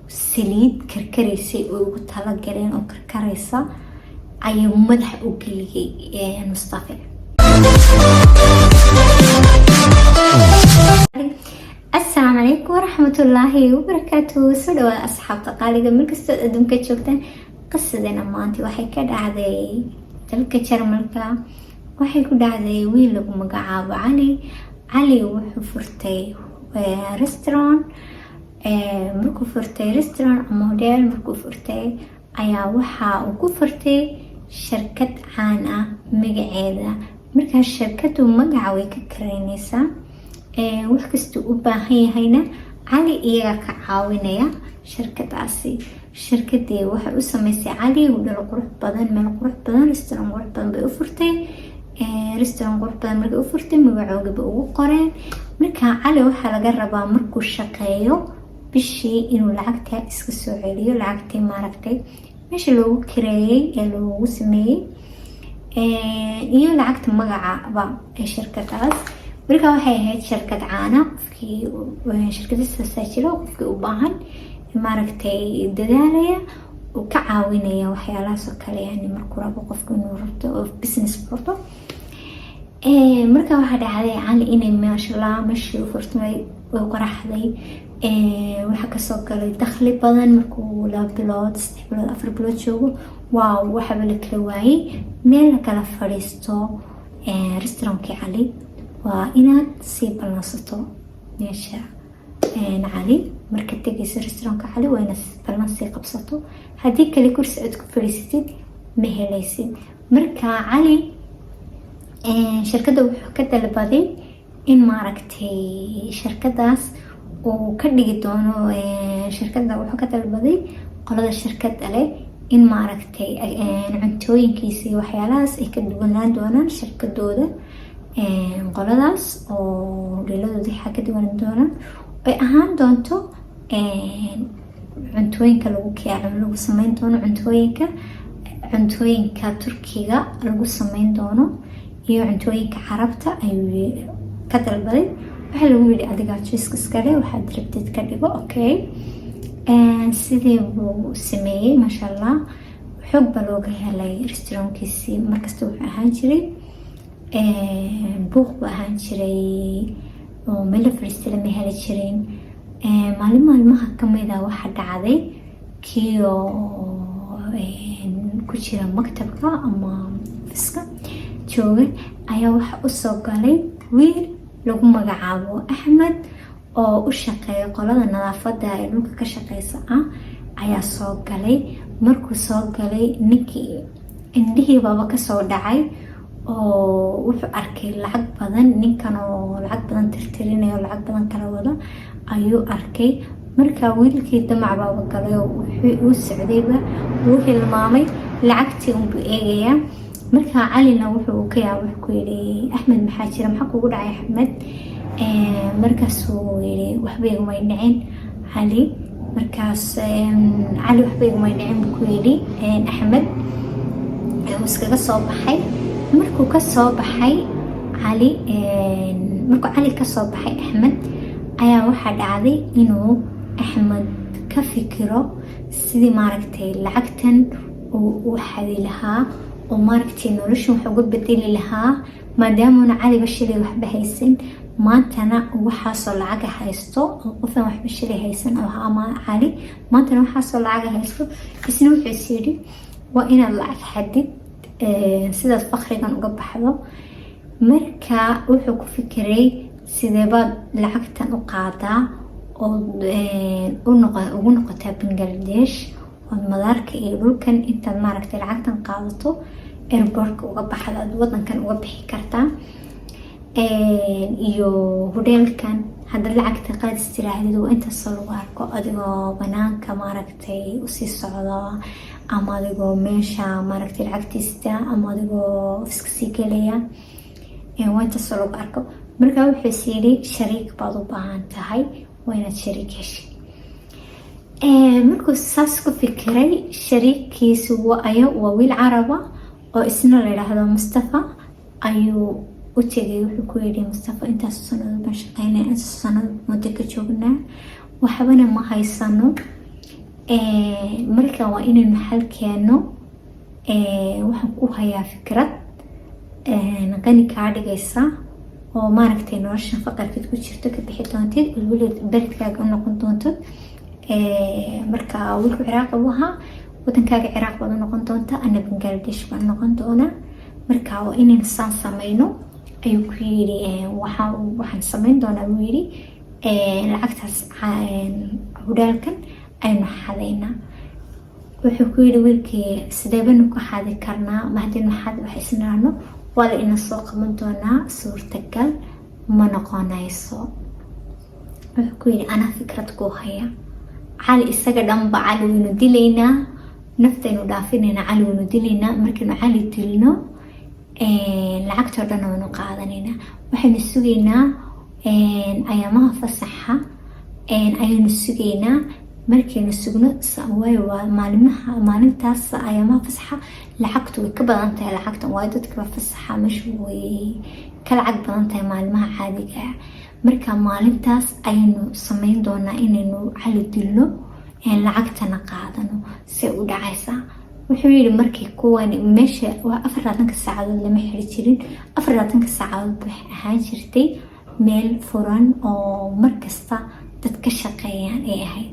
saliid karkaraysay oo ugu talagaleen oo karkaraysa ayuu madaxa u geliyay Mustafa. السلام عليكم ورحمة الله وبركاته. سلوى أصحاب تقاليد ملكستو أدونك جوجتان قصدنا maanta waxay ka dhacday dalka Jarmalka. waxay ku dhacday wiil lagu magacaabo cali wuxuu furtay restaurant markuu furtay restaurant ama hotel markuu furtay ayaa waxa uu ku furtay shirkad caan ah magaceeda. marka shirkadu magaca way ka kareynaysaa wax kasta u baahan yahayna cali iyaga ka caawinaya shirkadaasi. shirkadii waxay u sameysay cali hodhal qurux badan, meel qurux badan, restaurant qurux badan bay u furtay. restaurant qurux badan markay u furtay magacooda ugu qoreen. marka cali waxaa laga rabaa markuu shaqeeyo bishii inuu lacagta iska soo celiyo, lacagtii maaragtay meesha loogu kireeyay ee loogu sameeyay iyo lacagta magacaba ee shirkadaas. marka waxay ahayd shirkad caana, qofkii shirkadiisa jiro qofkii u baahan maaragtay dadaalaya oo ka caawinaya waxyaalahaas oo kale, yani markuu rabo qofku inuu rabto oo business furto. marka waxaa dhacday cali inay maashallah meeshii u furtay oo qaraxday. waxaa kasoo galay dakhli badan markuu 2 bilood 3 bilood 4 bilood joogo. waaw waxaba la kala waayay meel la kala fadhiisto. restaurantkii cali waa inaad sii ballansato meesha cali marka tegaysa restaurantka cali waa inaad ballan sii qabsato, haddii kale kursi aad ku fadhiisatid ma helaysid. marka cali shirkadda wuxuu ka dalbaday in maaragtay shirkadaas uu ka dhigi doono. shirkadda wuxuu ka dalbaday qolada shirkadda leh in maaragtay cuntooyinkiisa iyo waxyaalahaas ay ka duwanaan doonaan shirkadooda. qoladaas oo dhiladooda waxaa ka duwan doonaan ay ahaan doonto cuntooyinka lagu sameyn doono, cuntooyinka Turkiga lagu sameyn doono iyo cuntooyinka Carabta ayuu ka dalbaday. waxaa lagu yiri adiga choice iskale waxaad rabtid ka dhigo. okay sidii buu sameeyay mashallah. xog baa looga helay restaurantkiisii. markasta wuxuu ahaan jiray buuq buu ahaan jiray oo meel fariista lama heli jirin. maalmaha kamid ah waxaa dhacday kiyo ku jira maktabka ama fiska jooga ayaa waxa u soo galay wiil lagu magacaabo Axmed oo u shaqeeya qolada nadaafadda ee dhulka ka shaqeysa ayaa soo galay. markuu soo galay ninkii indhihii baaba kasoo dhacay oo wuxuu arkay lacag badan, ninkan oo lacag badan tirtirinayo lacag badan kala wada ayuu arkay. marka wiilkii damac baaba galay oo uu socdayba wuu hilmaamay lacagtii unbuu eegayaa. marka calina wuxuu ka yaabay wuxuu ku yiri Axmed maxaa jira, maxaa kugu dhacay Axmed? markaasuu yiri waxba iguma dhicin cali. markaas cali waxba iguma dhicin buu ku yiri Axmed iskaga soo baxay. markuu ka soo baxay cali ka soo baxay Axmed ayaa waxaa dhacday inuu Axmed ka fikiro sidii maaragtay lacagtan uu xadi lahaa oo maaragtay nolosha wax uga bedeli lahaa, maadaama cali bashiri waxba haysan. maantana waxaasoo lacag haysto oo qofan waxba shiri haysan oo ama cali maantana waxaasoo lacag haysto. isna wuxuu yiri waa inaad lacag xadid sidaas faqrigan uga baxdo. marka wuxuu ku fikiray sideebaad lacagtan u qaadaa oo ugu noqotaa Bangladesh oo madaarka iyo dhulkan intaad maaragtay lacagtan qaadato airportka uga baxda wadankan uga bixi kartaa. iyo hotelkan hadda lacagta qaadis tiraahdo waa inta soo arko adigoo banaanka maaragtay u sii socdo ama adigoo meesha maaragtay lacagtiista ama adigoo iska sii galaya waa inta soo arko. marka wuxuu siiyay shariik baad u baahan tahay, waa inaad shariik heshay. markuu saas ku fikiray shariikiisu waa wiil Carab oo isna la yiraahdo Mustafa ayuu u tagay. wuxuu ku yiri Mustafa intaas sanad baan shaqeynaa, intaas sanad muddo ka joognaa waxbana ma haysano, marka waa inaynu xal keeno. waxaan ku hayaa fikrad qani kaa dhigaysa oo maaragtay nolosha faqarkeed ku jirto ka bixi doontid weli beledkaaga u noqon doonto. marka wiilku ciraaq buu ahaa, wadankaaga ciraaq baad u noqon doonta, ana Bangladesh baan noqon doona. marka waa inaynu saan samayno ayuu ku yiri. waxaan samayn doonaa buu yiri lacagtaas hudaalkan aynu xadaynaa. wuxuu ku yiri wiilkii sidee baynu ka xadi karnaa? ma haddaynu xad wax isnaano waa la ina soo qaban doonaa, suurtagal ma noqonayso. wuxuu ku yiri anaa fikrad ku haya, cali isaga dhanba cali waynu dilaynaa, naftaynu dhaafinayna cali waynu dilaynaa. markaynu cali dilno lacagtoo dhan waynu qaadanaynaa. waxaynu sugaynaa ayaamaha fasaxa ayaynu sugaynaa. markaynu sugno waayo waa maalintaas ayaamaha fasaxa lacagtu way ka badan tahay lacagtan, waayo dadka fasaxa meeshu way ka lacag badan tahay maalimaha caadiga ah. marka maalintaas ayaynu samayn doonaa inaynu cali dilno lacagtana qaadano. say u dhacaysaa wuxuu yiri markii kuwan meesha waa 24 saacadood lama xiri jirin. 24 saacadood waxay ahaan jirtay meel furan oo markasta dad ka shaqeeyaan ay ahayd.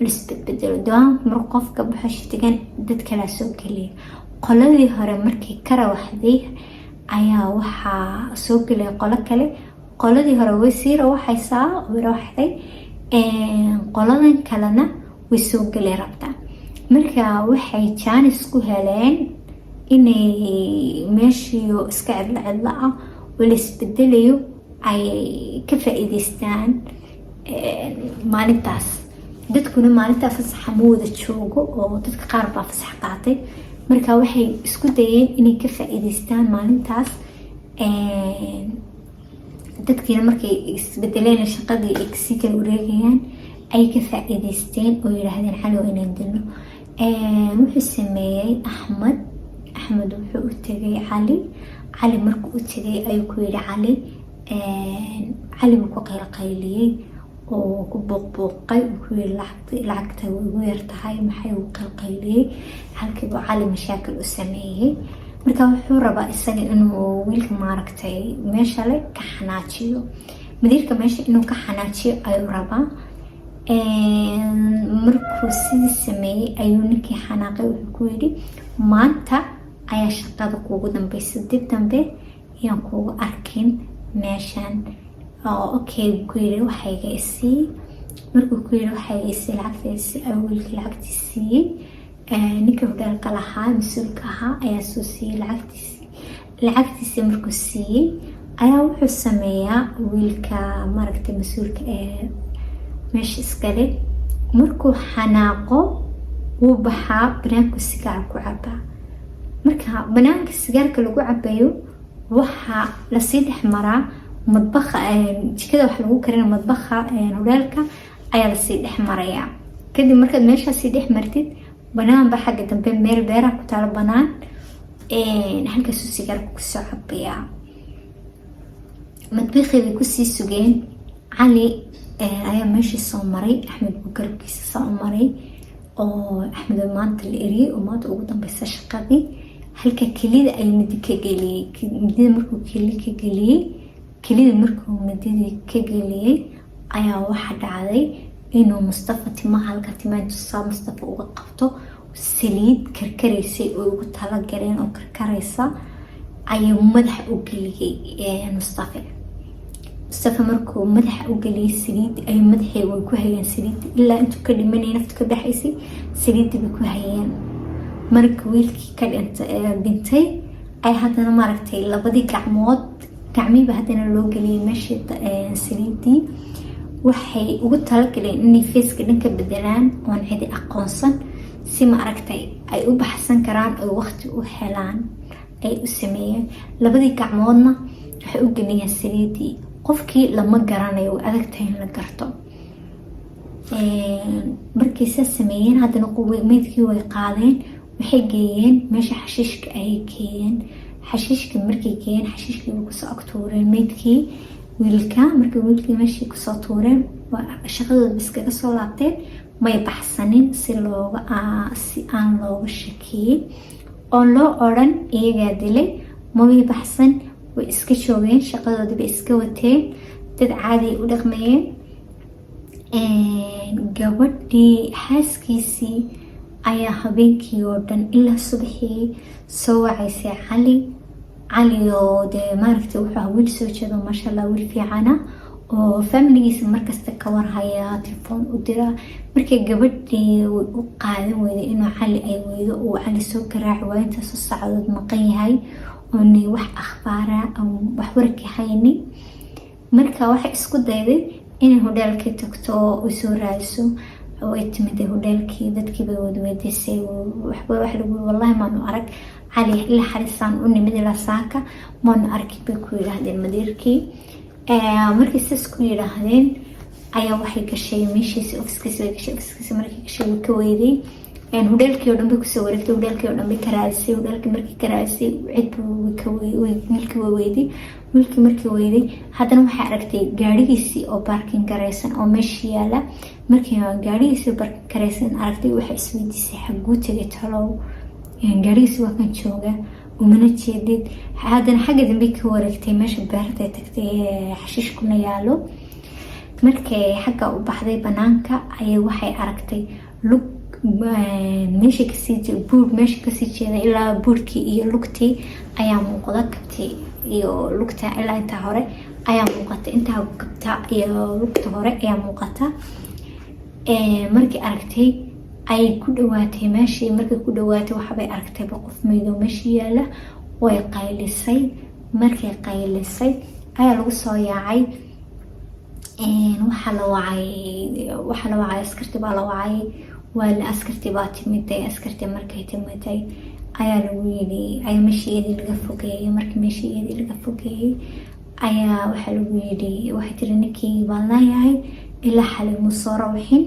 isbedbedelo doonka mar qofka baxo shatigan dad kala soo geliya. qoladii hore markii kara waxday ayaa waxaa soo gelay qolo kale. qoladii hore way siira waxaysaa waxday qoladan kalena way soo gelay rabta. marka waxay jaanis ku heleen inay meeshii iska cidla ah wala isbedelayo ay ka faa'iideystaan maalintaas. dadkuna maalinta fasaxa ma wada joogo oo dadka qaar baa fasax qaatay. marka waxay isku dayeen inay ka faa'iideystaan maalintaas. dadkiina markay isbedeleen shaqadii ay kasii kala wareegayaan ay ka faa'iideysteen oo yiraahdeen cali waa inaan dilno. wuxuu sameeyey axmed wuxuu u tegay cali markuu u tegay ayuu ku yidhi cali buu ku qaylqayliyey oo ku buuqbuuqay. wuxuu yiri lacagta way ugu yartahay, maxay u qaylqayliyey. halkii buu cali mashaakil u sameeyey. marka wuxuu rabaa isaga inuu wiilka maaragtay meesha le ka xanaajiyo, madiirka meesha inuu ka xanaajiyo ayuu rabaa. markuu sidii sameeyey ayuu ninkii xanaaqay. wuxuu ku yidhi maanta ayaa shaqada kuugu dambaysa, dib dambe ayaan kuugu arkin meeshan. okay ku yiri waxayga isii. markuu ku yiri waxayga isii lacagtiisa ayuu wiilkii lacagtii siiyey. ninka hudaalka lahaa mas-uulka ahaa ayaa soo siiyey lacagtiisii. markuu siiyey ayaa wuxuu sameeyaa wiilka maaragtay mas-uulka meesha iskale. markuu xanaaqo wuu baxaa banaanku sigaar ku cabaa. marka banaanka sigaarka lagu cabayo waxaa lasii dhex maraa madbaxa jikada wax lagu karina madbaxa hudaalka ayaa lasii dhex marayaa. kadib markaad meeshaasii dhex martid banaan ba xagga dambe meel beeraha ku taalo banaan halkaasuu sigaarku kusoo cabayaa. madbixii bay kusii sugeen. cali ayaa meeshii soo maray. axmed buu garabkiisa soo maray oo axmed maanta la eriyey oo maanta ugu dambeysa shaqadii. halka kelida ay midi ka geliyey. midida markuu keli ka geliyey markuu mididii ka geliyey ayaa waxa dhacday inuu Mustafa timaha halka timaha Mustafa uga qabto saliid karkaraysay oo ugu tala galeen oo karkaraysa ayuu madaxa u geliyey. Mustafa markuu madaxa u geliyey saliid ay madaxay way ku hayeen saliid ilaa intuu ka dhimanay naftu ka dhaxaysay saliid bay ku hayeen. markii wiilkii ka dhintay ay haddana maaragtay labadii gacmihiiba haddana loo geliyey meeshii saliidii. waxay ugu talagaleen inay feeska dhanka bedelaan oon cidi aqoonsan si maaragtay ay u baxsan karaan oo waqti u helaan ay u sameeyeen. labadii gacmoodna waxay u geliyeen saliidii. qofkii lama garanayo, way adag tahay in la garto. markay saas sameeyeen haddana meydkii way qaadeen waxay geeyeen meesha xashiishka ayay geeyeen. xashiishka markay geeyeen xashiishkii way kusoo agtuureen meydkii wiilka. markii wiilkii meeshii kusoo tuureen shaqadooda iskaga soo laabteen may baxsanin si aan looga shakiyey oon loo odhan iyagaa dilay. may baxsan, way iska joogeen, shaqadoodii bay iska wateen, dad caadi u dhaqmayeen. gabadhii xaaskiisii ayaa habeenkii oo dhan ilaa subaxii soo wacaysay cali oo dee maaragtay wuxuu wiil soo jeedo maasha allah, wiil fiicana oo familigiisa markasta ka warhaya, telefoon u dira. markay gabadhii way u qaadan weyday inuu cali ay weydo, uu cali soo garaaci waa intaasoo saacadood maqan yahay oonay wax akhbaara wax warki haynin. marka waxay isku dayday inay hodheelkii tagto oo soo raadiso. way timid hodheelkii, dadkii bay wadweydiisay. wax lagu wallahi maanu arag cali ilaa xarisaan u nimid ilaa saaka maanu arkin bay ku yidhaahdeen madiirkii. markii saas ku yidhaahdeen ayaa waxay gashay meeshiisi ofiskiisi bay gashay. ofiskiisi markii gashay way ka weyday. hodheelkii oo dhan bay kusoo wareegtay, hodheelkii oo dhan bay ka raadisay. hodheelkii markii ka raadisay wiilkii way weyday. wiilkii markii weyday haddana waxay aragtay gaadhigiisii oo baarkin garaysan oo meesha yaala. markii gaadhigiisii baarkin garaysan aragtay waxay isweydiisay xaguu tegay talow, gaadhigiisi waa kan jooga umana jeedid. haddana xagga dambe ka wareegtay meesha beertay tagtay xashiishkuna yaalo. markay xagga u baxday banaanka ayay waxay aragtay lug meesha kasii jeeda ilaa buurkii iyo lugtii ayaa muuqda. kabtii iyo lugta ilaa intaa hore ayaa muuqata, intaa kabta iyo lugta hore ayaa muuqata. markii aragtay ayay ku dhawaatay meeshii. markay ku dhawaatay waxbay aragtayba qof meydoo meeshii yaala. way qaylisay. markay qaylisay ayaa lagu soo yaacay. waxaa la wacay askarti baa la wacay. askarti baa timiday. askarti markay timiday ayaa lagu yidhi ayaa meeshiiyadii laga fogeeyey. markii meeshiiyadii laga fogeeyey ayaa waxaa lagu yidhi, waxay tiri ninkii baan leeyahay ilaa xalay muu soo rawxin.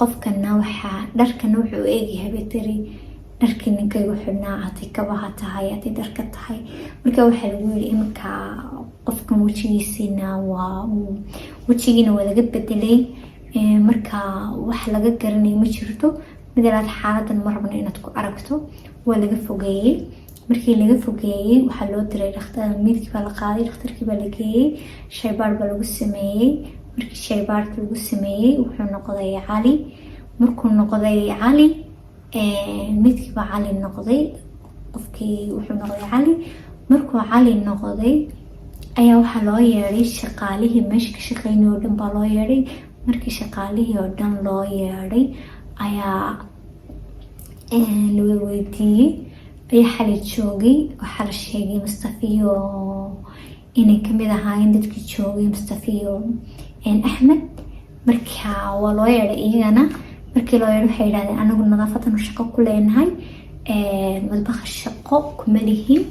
qofkana waxaa dharkana wuxuu eegyahay bay tiri dharkii ninkaygu xidhnaa, haday kabaha tahay, haday dharka tahay. marka waxaa lagu yidhi iminka qofkan wejigiina waa laga bedelay. marka wax laga garanay ma jirto. midalaad xaaladan ma rabna inaad ku aragto. waa laga fogeeyey. markii laga fogeeyey waxaa loo diray dhakhtar. miidkii baa la qaaday, dhakhtarkii baa la geeyey, shaybaar baa lagu sameeyey. markii shaybaarka lagu sameeyey wuxuu noqday cali. markuu noqday cali, miidkii baa cali noqday. qofkii wuxuu noqday cali. markuu cali noqday ayaa waxaa loo yeedhay shaqaalihii meesha ka shaqeynay oo dhan baa loo yeedhay. markii shaqaalihii oo dhan loo yeedhay ayaa la weydiiyey ayaa xali joogay. waxaa la sheegay mustafiyo inay kamid ahaayeen dadkii joogay, mustafiyo axmed. marka waa loo yeedhay iyagana. markii loo yeedhay waxay yidhahdeen anagu nadaafadan shaqo ku leenahay, madbaqa shaqo kuma lihin,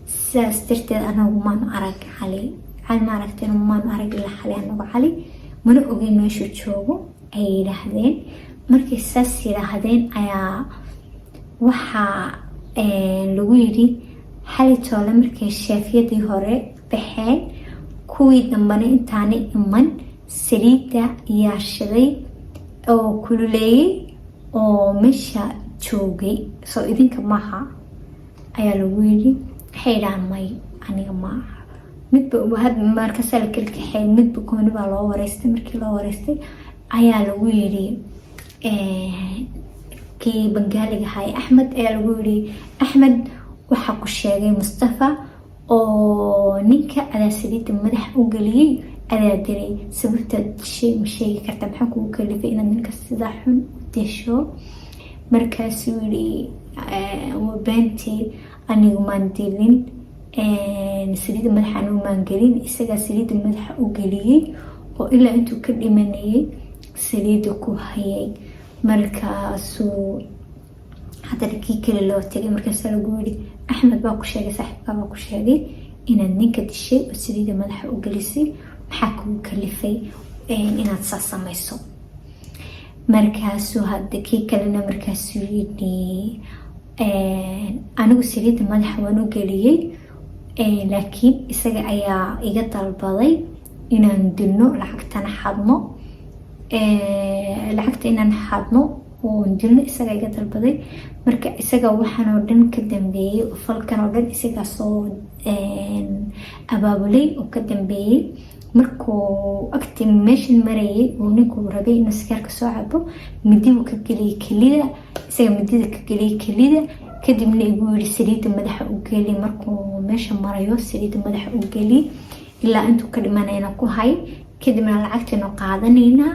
sidaas darteed anagu maanu arag cali ma aragteen, maanu arag ilaa xali anagu cali mana ogeyn meeshuu joogo ayay yidhaahdeen. markay saas yidhaahdeen ayaa waxaa lagu yidhi xali toole markay shaafiyadii hore baxeen, kuwii dambana intaana iman saliidda yaashaday oo kululeeyey oo meesha joogay, soo idinka maaha ayaa lagu yidhi. waxay yidhahaan may aniga maaha. midba markasaa la kala kaxeey, midba gooni baa loo wareystay. markii loo wareystay ayaa lagu yidhi kii bangaaliga ahay axmed ayaa lagu yidhi axmed waxaa ku sheegay mustafa oo ninka adaa saliidda madaxa u geliyey adaa dilay. sababtaad dishay ma sheegi karta? maxaa kugu kalifay inaad ninka sidaa xun u disho? markaasuu yidhi beentii anigu maan dilin, saliidda madaxa anigu maan gelin, isagaa saliidda madaxa u geliyey oo ilaa intuu ka dhimanayay saliidda ku hayay. markaasuu haddana kii kale loo tegay. markaasaa lagu yidhi axmed baa ku sheegay, saaxiibkaa baa ku sheegay inaad ninka dishay oo saliidda madaxa u gelisay, maxaa kugu kalifay inaad saa samayso? markaasuu hadda kii kalena markaasuu yidhi anigu saliidda madaxa waan u geliyey, laakiin isaga ayaa iga dalbaday inaan dilno lacagtana xadno. lacagta inaan xadno oo dilno isaga iga dalbaday. marka isaga waxaan oo dhan ka dambeeyay falkan oo dhan isaga soo abaabulay oo ka dambeeyay. markuu agti meeshan marayay oo ninkuu rabay inuu sigaarka soo cabo midi uu ka geliyay kelida, isaga midida ka geliyay kelida, kadibna igu yiri saliida madaxa u geli. markuu meesha marayo saliida madaxa u geli ilaa intuu ka dhimanayna ku hay, kadibna lacagtiina qaadanayna.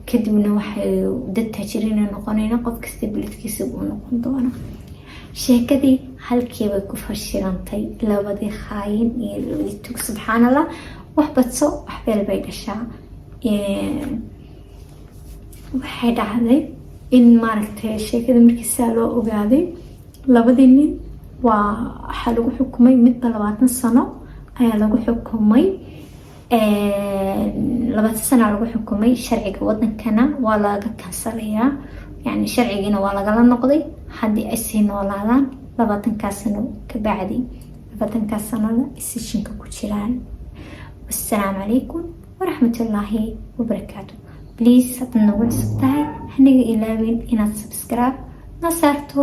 kadibna waxay dad taajiriin noqonayna, qof kasta biladkiisa uu noqon doona. sheekadii halkii bay ku fashilantay, labadii khaayin iyo labadii tug. subxaanallah, wax badso wax beel bay dhashaa. waxay dhacday in maaragtay sheekada markii saa loo ogaaday, labadii nin waxaa lagu xukumay midba 20 sano ayaa lagu xukumay. 20 sano lagu xukumay. sharciga wadankana waa laga kansalayaa, يعني sharcigiina waa lagala noqday. haddii ay sii noolaadaan 20 sano ka bacdi 20 sanada sessionka ku jiraan. wassalaamu calaykum waraxmatullaahi wabarakaatu. please haddaad nagu cusub tahay haniga ilaawin inaad subscribe na saarto.